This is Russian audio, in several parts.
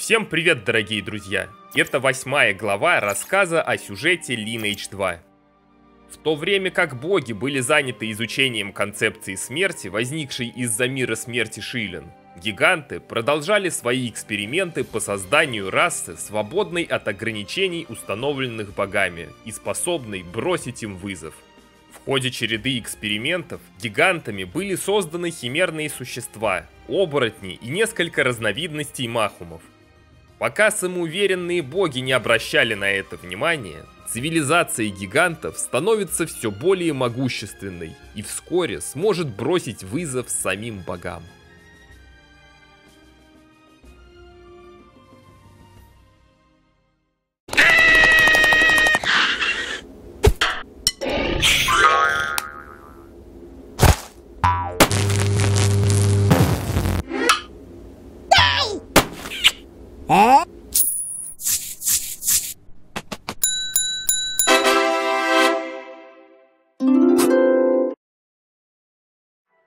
Всем привет, дорогие друзья! Это 8-я глава рассказа о сюжете Lineage 2. В то время как боги были заняты изучением концепции смерти, возникшей из-за мира смерти Шилен, гиганты продолжали свои эксперименты по созданию расы, свободной от ограничений, установленных богами, и способной бросить им вызов. В ходе череды экспериментов гигантами были созданы химерные существа, оборотни и несколько разновидностей махумов. Пока самоуверенные боги не обращали на это внимания, цивилизация гигантов становится все более могущественной и вскоре сможет бросить вызов самим богам.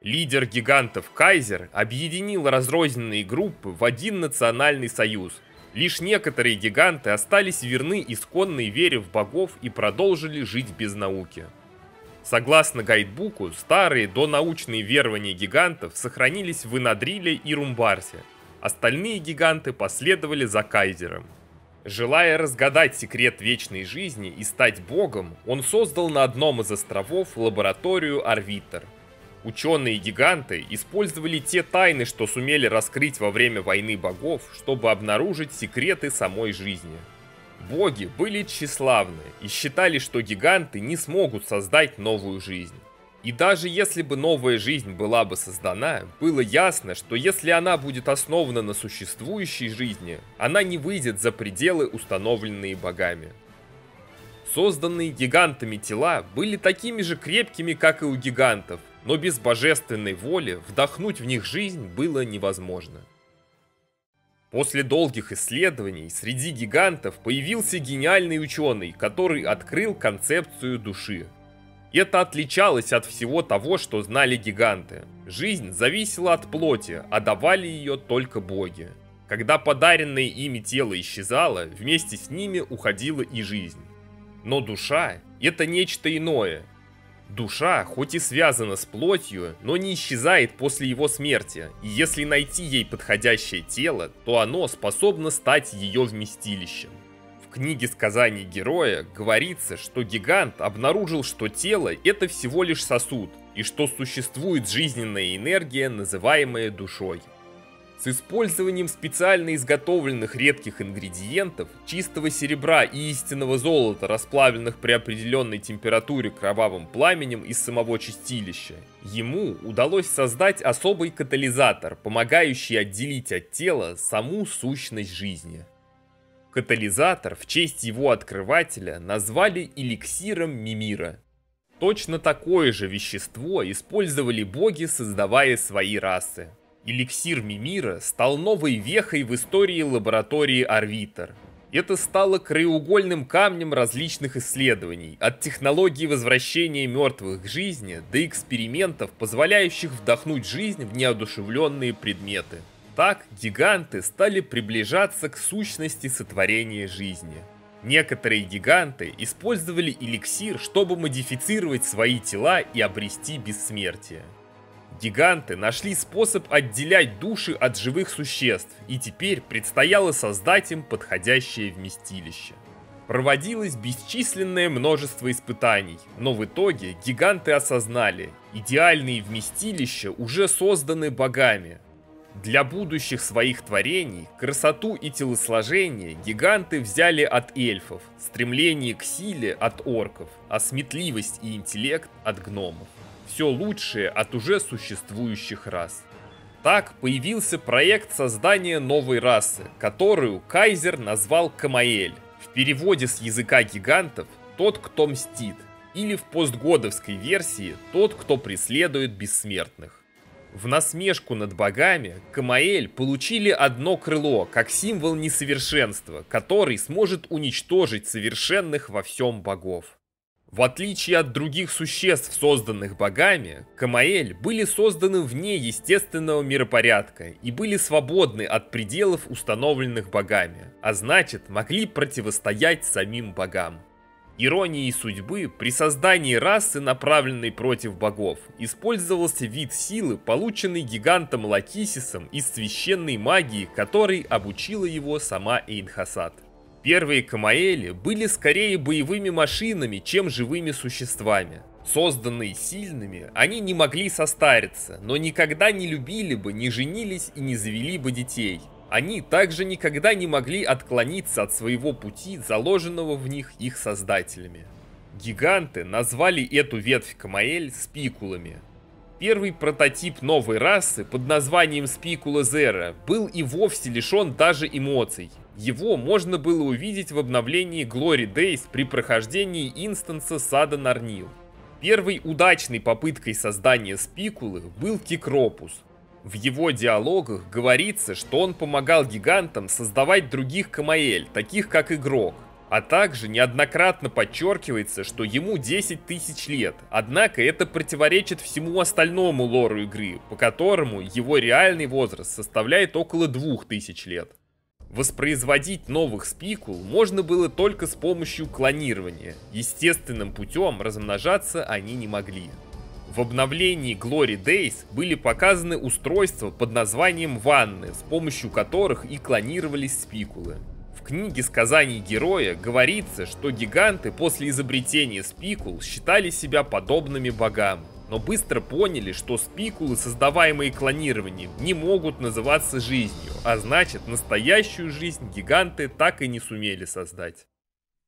Лидер гигантов Кайзер объединил разрозненные группы в один национальный союз. Лишь некоторые гиганты остались верны исконной вере в богов и продолжили жить без науки. Согласно гайдбуку, старые донаучные верования гигантов сохранились в Инадриле и Румбарсе. Остальные гиганты последовали за Кайзером. Желая разгадать секрет вечной жизни и стать богом, он создал на одном из островов лабораторию Арвитр. Ученые-гиганты использовали те тайны, что сумели раскрыть во время войны богов, чтобы обнаружить секреты самой жизни. Боги были тщеславны и считали, что гиганты не смогут создать новую жизнь. И даже если бы новая жизнь была бы создана, было ясно, что если она будет основана на существующей жизни, она не выйдет за пределы, установленные богами. Созданные гигантами тела были такими же крепкими, как и у гигантов, но без божественной воли вдохнуть в них жизнь было невозможно. После долгих исследований среди гигантов появился гениальный ученый, который открыл концепцию души. Это отличалось от всего того, что знали гиганты. Жизнь зависела от плоти, а давали ее только боги. Когда подаренное ими тело исчезало, вместе с ними уходила и жизнь. Но душа – это нечто иное. Душа, хоть и связана с плотью, но не исчезает после его смерти, и если найти ей подходящее тело, то оно способно стать ее вместилищем. В книге сказаний героя говорится, что гигант обнаружил, что тело – это всего лишь сосуд, и что существует жизненная энергия, называемая душой. С использованием специально изготовленных редких ингредиентов, чистого серебра и истинного золота, расплавленных при определенной температуре кровавым пламенем из самого чистилища, ему удалось создать особый катализатор, помогающий отделить от тела саму сущность жизни. Катализатор в честь его открывателя назвали эликсиром Мимира. Точно такое же вещество использовали боги, создавая свои расы. Эликсир Мимира стал новой вехой в истории лаборатории Арвитр. Это стало краеугольным камнем различных исследований, от технологии возвращения мертвых к жизни до экспериментов, позволяющих вдохнуть жизнь в неодушевленные предметы. Так гиганты стали приближаться к сущности сотворения жизни. Некоторые гиганты использовали эликсир, чтобы модифицировать свои тела и обрести бессмертие. Гиганты нашли способ отделять души от живых существ, и теперь предстояло создать им подходящее вместилище. Проводилось бесчисленное множество испытаний, но в итоге гиганты осознали, идеальные вместилища уже созданы богами. Для будущих своих творений красоту и телосложение гиганты взяли от эльфов, стремление к силе от орков, а сметливость и интеллект от гномов. Все лучшее от уже существующих рас. Так появился проект создания новой расы, которую Кайзер назвал Камаэль. В переводе с языка гигантов «тот, кто мстит», или в постгодовской версии «тот, кто преследует бессмертных». В насмешку над богами Камаэль получили одно крыло, как символ несовершенства, который сможет уничтожить совершенных во всем богов. В отличие от других существ, созданных богами, Камаэль были созданы вне естественного миропорядка и были свободны от пределов, установленных богами, а значит, могли противостоять самим богам. Иронией судьбы, при создании расы, направленной против богов, использовался вид силы, полученный гигантом Лакисисом из священной магии, которой обучила его сама Эйнхасад. Первые Камаэли были скорее боевыми машинами, чем живыми существами. Созданные сильными, они не могли состариться, но никогда не любили бы, не женились и не завели бы детей. Они также никогда не могли отклониться от своего пути, заложенного в них их создателями. Гиганты назвали эту ветвь Камаэль спикулами. Первый прототип новой расы под названием Спикула Зера был и вовсе лишен даже эмоций. Его можно было увидеть в обновлении Glory Days при прохождении инстанса Сада Нарнил. Первой удачной попыткой создания спикулы был Кекропус. В его диалогах говорится, что он помогал гигантам создавать других Камаэль, таких как Игрок. А также неоднократно подчеркивается, что ему 10 тысяч лет, однако это противоречит всему остальному лору игры, по которому его реальный возраст составляет около 2000 лет. Воспроизводить новых спикул можно было только с помощью клонирования, естественным путем размножаться они не могли. В обновлении Glory Days были показаны устройства под названием ванны, с помощью которых и клонировались спикулы. В книге сказаний героя говорится, что гиганты после изобретения спикул считали себя подобными богам, но быстро поняли, что спикулы, создаваемые клонированием, не могут называться жизнью, а значит, настоящую жизнь гиганты так и не сумели создать.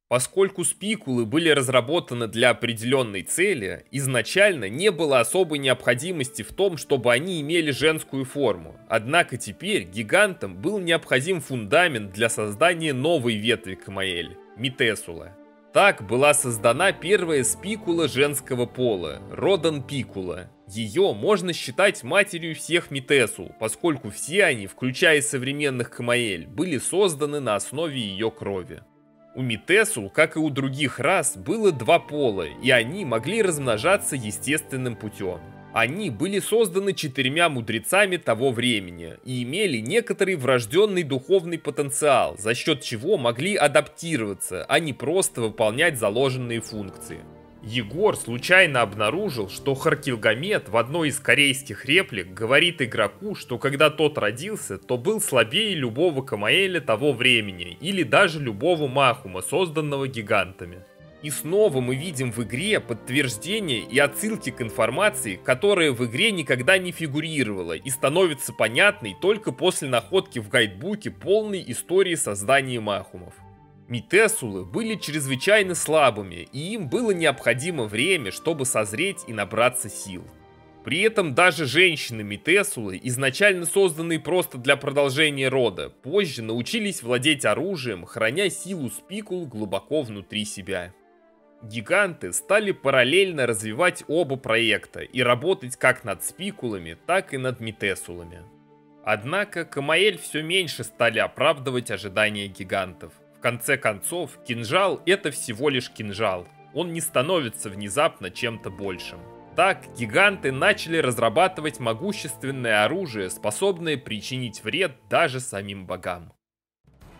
Поскольку спикулы были разработаны для определенной цели, изначально не было особой необходимости в том, чтобы они имели женскую форму. Однако теперь гигантам был необходим фундамент для создания новой ветви Камаэль – Митесула. Так была создана первая спикула женского пола – Родан Пикула. Ее можно считать матерью всех Митесул, поскольку все они, включая современных Камаэль, были созданы на основе ее крови. У Митесул, как и у других рас, было два пола, и они могли размножаться естественным путем. Они были созданы 4 мудрецами того времени и имели некоторый врожденный духовный потенциал, за счет чего могли адаптироваться, а не просто выполнять заложенные функции. Егор случайно обнаружил, что Харкилгамет в одной из корейских реплик говорит игроку, что когда тот родился, то был слабее любого Камаэля того времени или даже любого Махума, созданного гигантами. И снова мы видим в игре подтверждение и отсылки к информации, которая в игре никогда не фигурировала и становится понятной только после находки в гайдбуке полной истории создания Махумов. Митесулы были чрезвычайно слабыми, и им было необходимо время, чтобы созреть и набраться сил. При этом даже женщины-митесулы, изначально созданные просто для продолжения рода, позже научились владеть оружием, храня силу спикул глубоко внутри себя. Гиганты стали параллельно развивать оба проекта и работать как над спикулами, так и над митесулами. Однако Камаэль все меньше стали оправдывать ожидания гигантов. В конце концов, кинжал — это всего лишь кинжал. Он не становится внезапно чем-то большим. Так, гиганты начали разрабатывать могущественное оружие, способное причинить вред даже самим богам.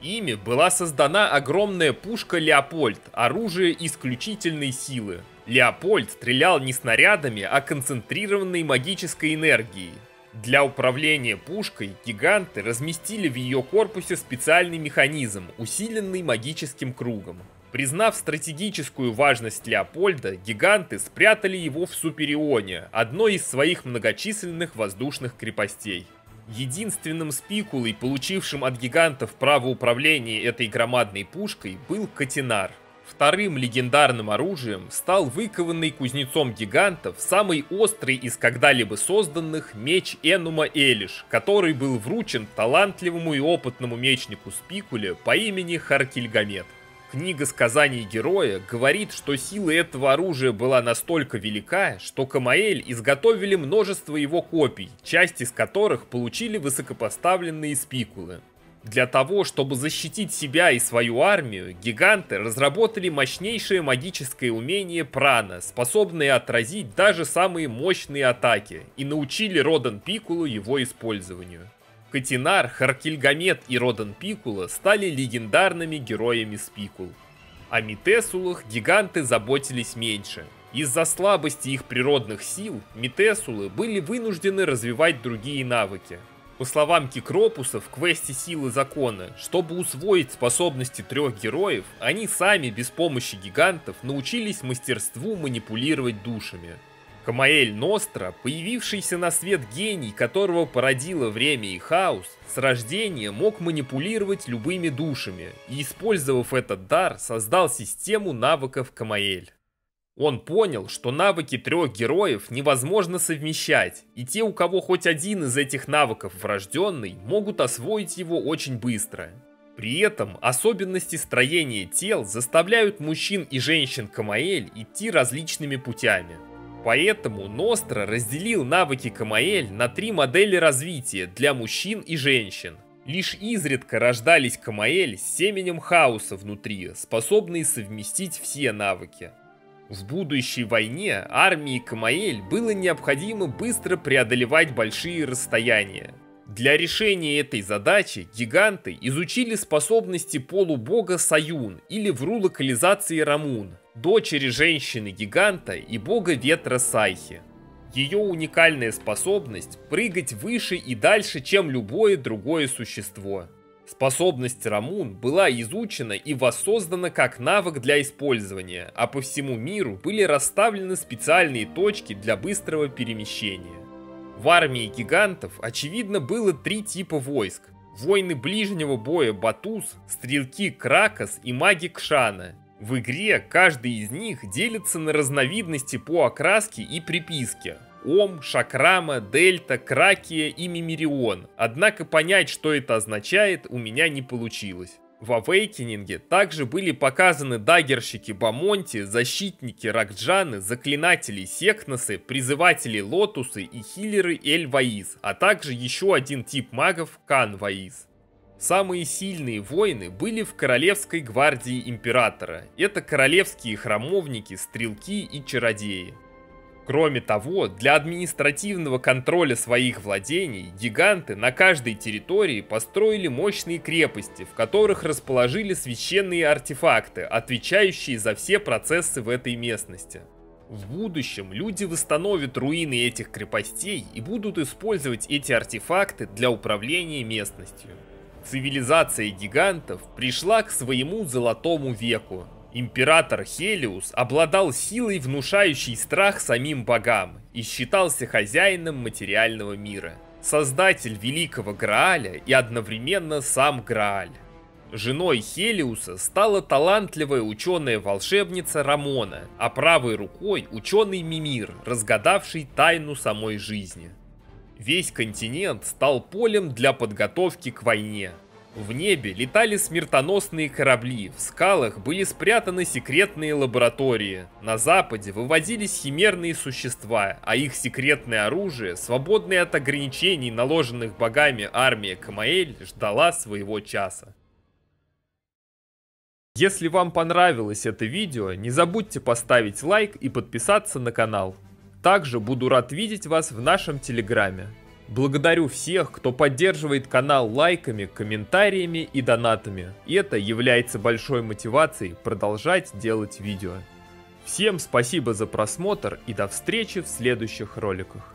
Ими была создана огромная пушка Леопольд, оружие исключительной силы. Леопольд стрелял не снарядами, а концентрированной магической энергией. Для управления пушкой гиганты разместили в ее корпусе специальный механизм, усиленный магическим кругом. Признав стратегическую важность Леопольда, гиганты спрятали его в Суперионе, одной из своих многочисленных воздушных крепостей. Единственным спикулой, получившим от гигантов право управления этой громадной пушкой, был Катинар. Вторым легендарным оружием стал выкованный кузнецом гигантов самый острый из когда-либо созданных меч Энума Элиш, который был вручен талантливому и опытному мечнику Спикуле по имени Харкильгамет. Книга сказаний героя говорит, что сила этого оружия была настолько велика, что Камаэль изготовили множество его копий, часть из которых получили высокопоставленные спикулы. Для того, чтобы защитить себя и свою армию, гиганты разработали мощнейшее магическое умение Прана, способное отразить даже самые мощные атаки, и научили Родан Пикколо его использованию. Катинар, Харкильгамет и Родан Пикколо стали легендарными героями Спикул. О Митесулах гиганты заботились меньше. Из-за слабости их природных сил, Митесулы были вынуждены развивать другие навыки. По словам Кекропуса в квесте Силы Закона, чтобы усвоить способности 3 героев, они сами без помощи гигантов научились мастерству манипулировать душами. Камаэль Ностра, появившийся на свет гений, которого породило время и хаос, с рождения мог манипулировать любыми душами и, использовав этот дар, создал систему навыков Камаэль. Он понял, что навыки 3 героев невозможно совмещать, и те, у кого хоть один из этих навыков врожденный, могут освоить его очень быстро. При этом особенности строения тел заставляют мужчин и женщин Камаэль идти различными путями. Поэтому Ностра разделил навыки Камаэль на 3 модели развития для мужчин и женщин. Лишь изредка рождались Камаэль с семенем хаоса внутри, способные совместить все навыки. В будущей войне армии Камаэль было необходимо быстро преодолевать большие расстояния. Для решения этой задачи гиганты изучили способности полубога Саюн или вру локализации Рамун, дочери женщины-гиганта и бога ветра Сайхи. Ее уникальная способность прыгать выше и дальше, чем любое другое существо. Способность Рамун была изучена и воссоздана как навык для использования, а по всему миру были расставлены специальные точки для быстрого перемещения. В армии гигантов, очевидно, было 3 типа войск. Воины ближнего боя Батус, стрелки Кракос и маги Кшана. В игре каждый из них делится на разновидности по окраске и приписке. Ом, Шакрама, Дельта, Кракия и Мимирион. Однако понять, что это означает, у меня не получилось. В Авейкенинге также были показаны даггерщики Бамонти, защитники Ракджаны, заклинатели Секносы, призыватели Лотусы и хиллеры Эль-Ваиз, а также еще один тип магов Кан-Ваиз. Самые сильные воины были в Королевской гвардии Императора. Это королевские храмовники, стрелки и чародеи. Кроме того, для административного контроля своих владений гиганты на каждой территории построили мощные крепости, в которых расположили священные артефакты, отвечающие за все процессы в этой местности. В будущем люди восстановят руины этих крепостей и будут использовать эти артефакты для управления местностью. Цивилизация гигантов пришла к своему золотому веку. Император Хелиус обладал силой, внушающей страх самим богам, и считался хозяином материального мира. Создатель Великого Грааля и одновременно сам Грааль. Женой Хелиуса стала талантливая ученая-волшебница Рамона, а правой рукой ученый Мимир, разгадавший тайну самой жизни. Весь континент стал полем для подготовки к войне. В небе летали смертоносные корабли, в скалах были спрятаны секретные лаборатории, на западе выводились химерные существа, а их секретное оружие, свободное от ограничений, наложенных богами армия Камаэль, ждала своего часа. Если вам понравилось это видео, не забудьте поставить лайк и подписаться на канал. Также буду рад видеть вас в нашем телеграме. Благодарю всех, кто поддерживает канал лайками, комментариями и донатами. И это является большой мотивацией продолжать делать видео. Всем спасибо за просмотр и до встречи в следующих роликах.